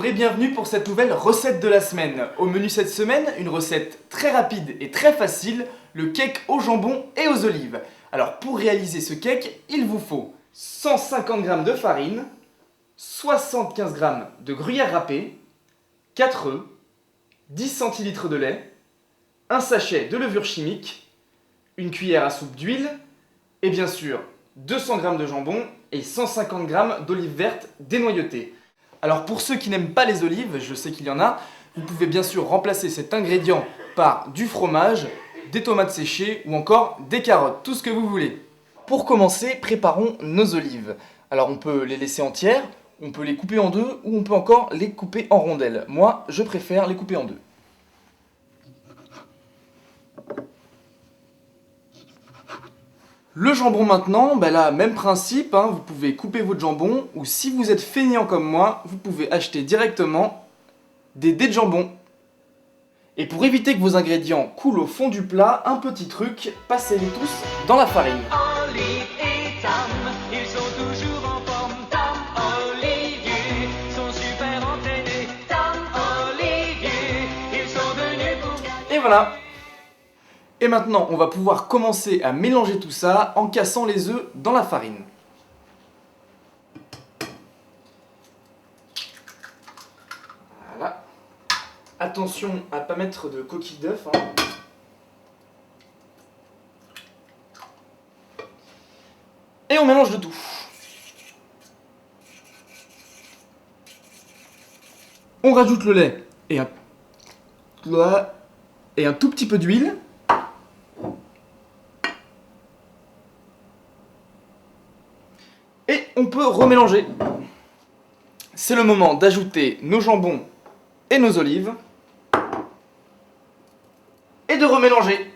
Bonjour et bienvenue pour cette nouvelle recette de la semaine. Au menu cette semaine, une recette très rapide et très facile, le cake au jambon et aux olives. Alors pour réaliser ce cake, il vous faut 150 g de farine, 75 g de gruyère râpée, 4 œufs, 10 centilitres de lait, un sachet de levure chimique, une cuillère à soupe d'huile et bien sûr 200 g de jambon et 150 g d'olives vertes dénoyautées. Alors pour ceux qui n'aiment pas les olives, je sais qu'il y en a, vous pouvez bien sûr remplacer cet ingrédient par du fromage, des tomates séchées ou encore des carottes, tout ce que vous voulez. Pour commencer, préparons nos olives. Alors on peut les laisser entières, on peut les couper en deux ou on peut encore les couper en rondelles. Moi, je préfère les couper en deux. Le jambon maintenant, là, même principe, vous pouvez couper votre jambon ou si vous êtes feignant comme moi, vous pouvez acheter directement des dés de jambon. Et pour éviter que vos ingrédients coulent au fond du plat, un petit truc, passez-les tous dans la farine. Olive et Tam, ils sont toujours en forme. Tam, Olivier, sont super entraînés. Tam, Olivier, ils sont venus pour gagner. Et voilà. Et maintenant, on va pouvoir commencer à mélanger tout ça en cassant les œufs dans la farine. Voilà. Attention à ne pas mettre de coquilles d'œufs. Et on mélange le tout. On rajoute le lait et un tout petit peu d'huile. Et on peut remélanger. C'est le moment d'ajouter nos jambons et nos olives. Et de remélanger.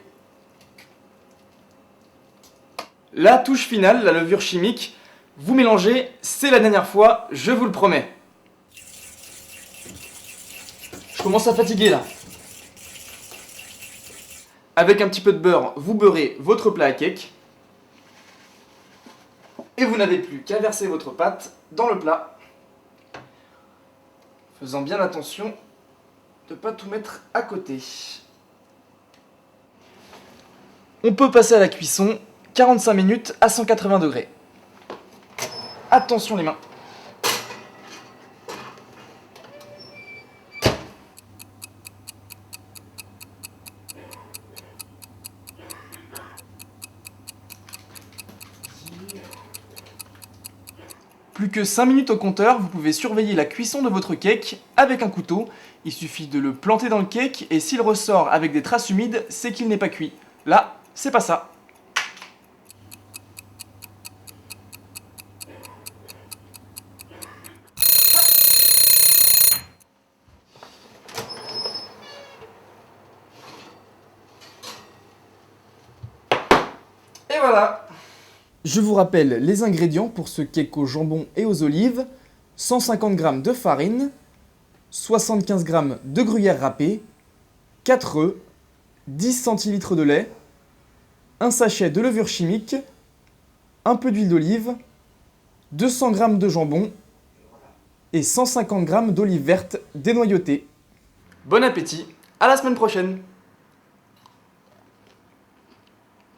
La touche finale, la levure chimique, vous mélangez, c'est la dernière fois, je vous le promets. Je commence à fatiguer là. Avec un petit peu de beurre, vous beurrez votre plat à cake. Et vous n'avez plus qu'à verser votre pâte dans le plat. Faisant bien attention de ne pas tout mettre à côté. On peut passer à la cuisson, 45 minutes à 180 degrés. Attention les mains. Plus que 5 minutes au compteur, vous pouvez surveiller la cuisson de votre cake avec un couteau. Il suffit de le planter dans le cake et s'il ressort avec des traces humides, c'est qu'il n'est pas cuit. Là, c'est pas ça. Et voilà. Je vous rappelle les ingrédients pour ce cake au jambon et aux olives. 150 g de farine, 75 g de gruyère râpée, 4 œufs, 10 centilitres de lait, un sachet de levure chimique, un peu d'huile d'olive, 200 g de jambon et 150 g d'olives vertes dénoyautées. Bon appétit, à la semaine prochaine!